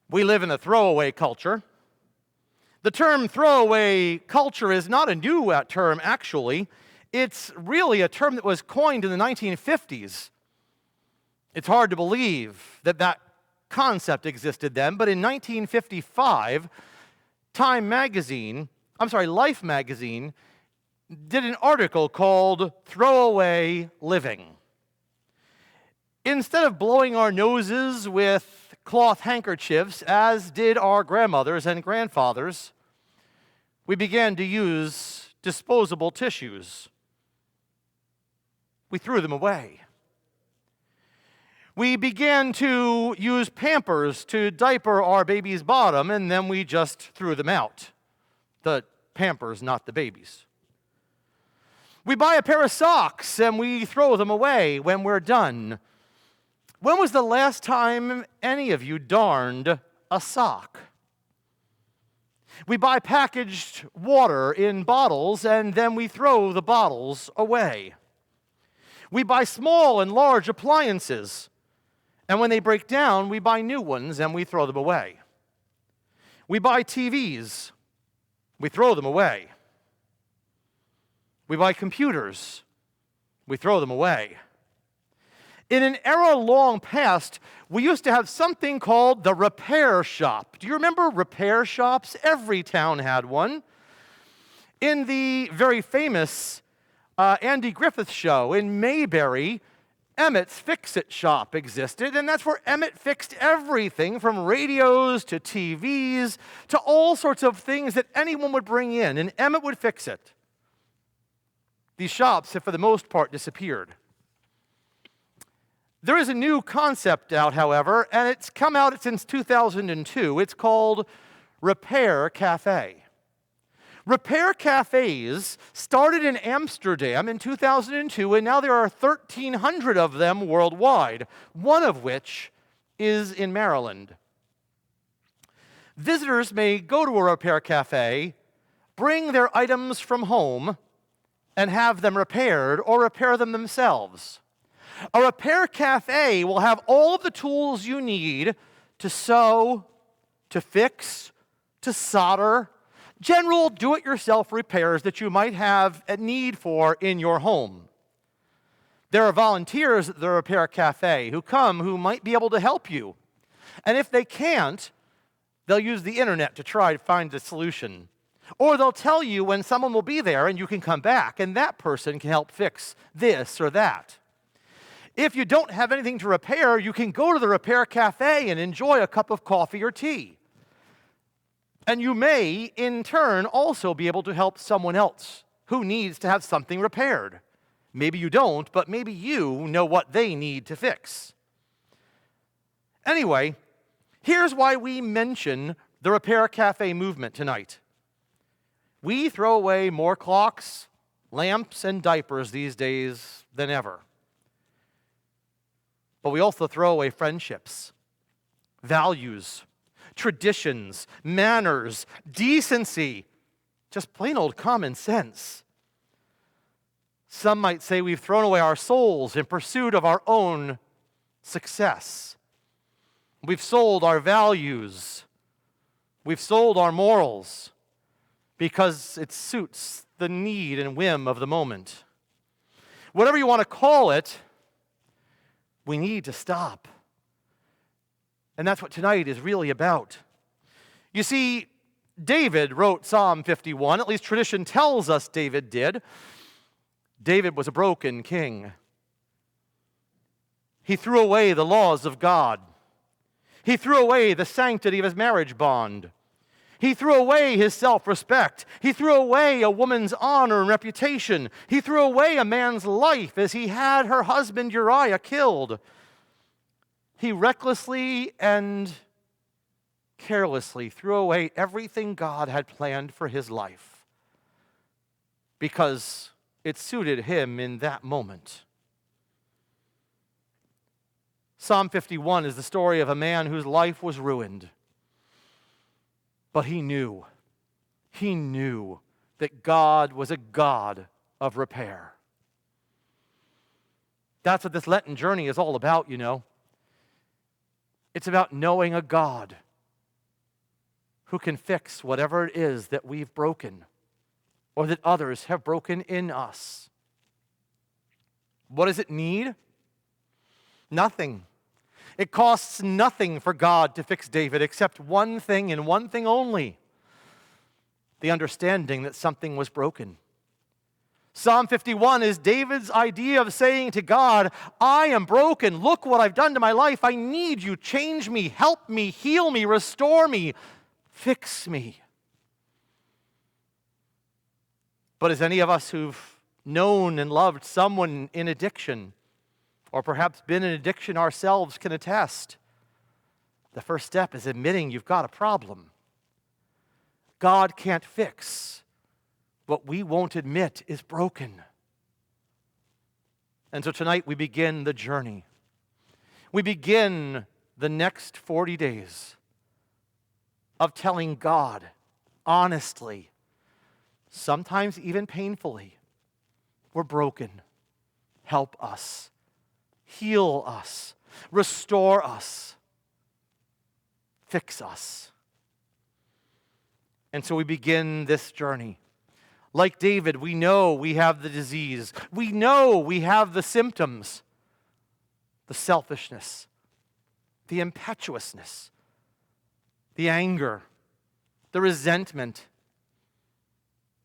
We live in a throwaway culture. The term throwaway culture is not a new term, actually. It's really a term that was coined in the 1950s. It's hard to believe that that concept existed then, but in 1955, Life magazine did an article called Throwaway Living. Instead of blowing our noses with cloth handkerchiefs, as did our grandmothers and grandfathers, we began to use disposable tissues. We threw them away. We began to use Pampers to diaper our baby's bottom, and then we just threw them out. The Pampers, not the babies. We buy a pair of socks, and we throw them away when we're done. When was the last time any of you darned a sock? We buy packaged water in bottles, and then we throw the bottles away. We buy small and large appliances, and when they break down, we buy new ones and we throw them away. We buy TVs, we throw them away. We buy computers, we throw them away. In an era long past, we used to have something called the repair shop. Do you remember repair shops? Every town had one. In the very famous Andy Griffith show in Mayberry, Emmett's Fix-It shop existed, and that's where Emmett fixed everything from radios to TVs to all sorts of things that anyone would bring in, and Emmett would fix it. These shops have, for the most part, disappeared. There is a new concept out, however, and it's come out since 2002. It's called Repair Cafe. Repair cafes started in Amsterdam in 2002, and now there are 1,300 of them worldwide, one of which is in Maryland. Visitors may go to a repair cafe, bring their items from home, and have them repaired or repair them themselves. A repair cafe will have all of the tools you need to sew, to fix, to solder, general do-it-yourself repairs that you might have a need for in your home. There are volunteers at the repair cafe who might be able to help you. And if they can't, they'll use the internet to try to find a solution. Or they'll tell you when someone will be there and you can come back, and that person can help fix this or that. If you don't have anything to repair, you can go to the repair cafe and enjoy a cup of coffee or tea. And you may, in turn, also be able to help someone else who needs to have something repaired. Maybe you don't, but maybe you know what they need to fix. Anyway, here's why we mention the repair cafe movement tonight. We throw away more clocks, lamps, and diapers these days than ever. But we also throw away friendships, values, traditions, manners, decency, just plain old common sense. Some might say we've thrown away our souls in pursuit of our own success. We've sold our values. We've sold our morals because it suits the need and whim of the moment. Whatever you want to call it, we need to stop. And that's what tonight is really about. You see, David wrote Psalm 51, at least tradition tells us David did. David was a broken king. He threw away the laws of God. He threw away the sanctity of his marriage bond. He threw away his self-respect. He threw away a woman's honor and reputation. He threw away a man's life as he had her husband Uriah killed. He recklessly and carelessly threw away everything God had planned for his life because it suited him in that moment. Psalm 51 is the story of a man whose life was ruined. But he knew that God was a God of repair. That's what this Lenten journey is all about, you know. It's about knowing a God who can fix whatever it is that we've broken or that others have broken in us. What does it need? Nothing. It costs nothing for God to fix David except one thing and one thing only: the understanding that something was broken. Psalm 51 is David's idea of saying to God, I am broken. Look what I've done to my life. I need you. Change me, help me, heal me, restore me, fix me. But as any of us who've known and loved someone in addiction, or perhaps been in addiction ourselves, can attest, the first step is admitting you've got a problem. God can't fix what we won't admit is broken. And so tonight we begin the journey. We begin the next 40 days of telling God honestly, sometimes even painfully, we're broken. Help us. Heal us. Restore us. Fix us. And so we begin this journey. Like David, we know we have the disease. We know we have the symptoms, the selfishness, the impetuousness, the anger, the resentment,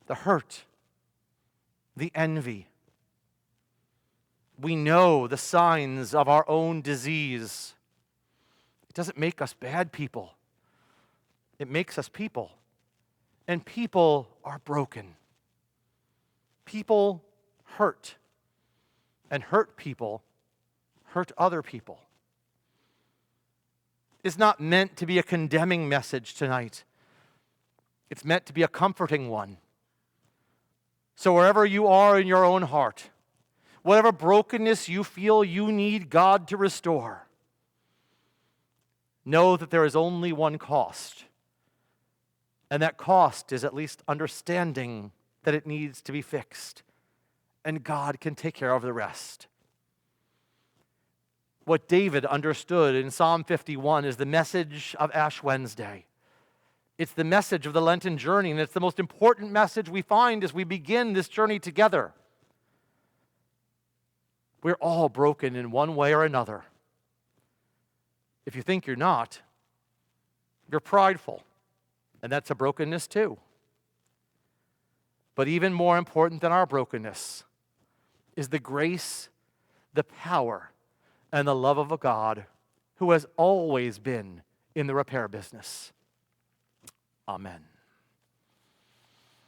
the hurt, the envy. We know the signs of our own disease. It doesn't make us bad people. It makes us people. And people are broken. People hurt. And hurt people hurt other people. It's not meant to be a condemning message tonight. It's meant to be a comforting one. So wherever you are in your own heart, whatever brokenness you feel you need God to restore, know that there is only one cost. And that cost is at least understanding that it needs to be fixed. And God can take care of the rest. What David understood in Psalm 51 is the message of Ash Wednesday. It's the message of the Lenten journey, and it's the most important message we find as we begin this journey together. We're all broken in one way or another. If you think you're not, you're prideful, and that's a brokenness too. But even more important than our brokenness is the grace, the power, and the love of a God who has always been in the repair business. Amen.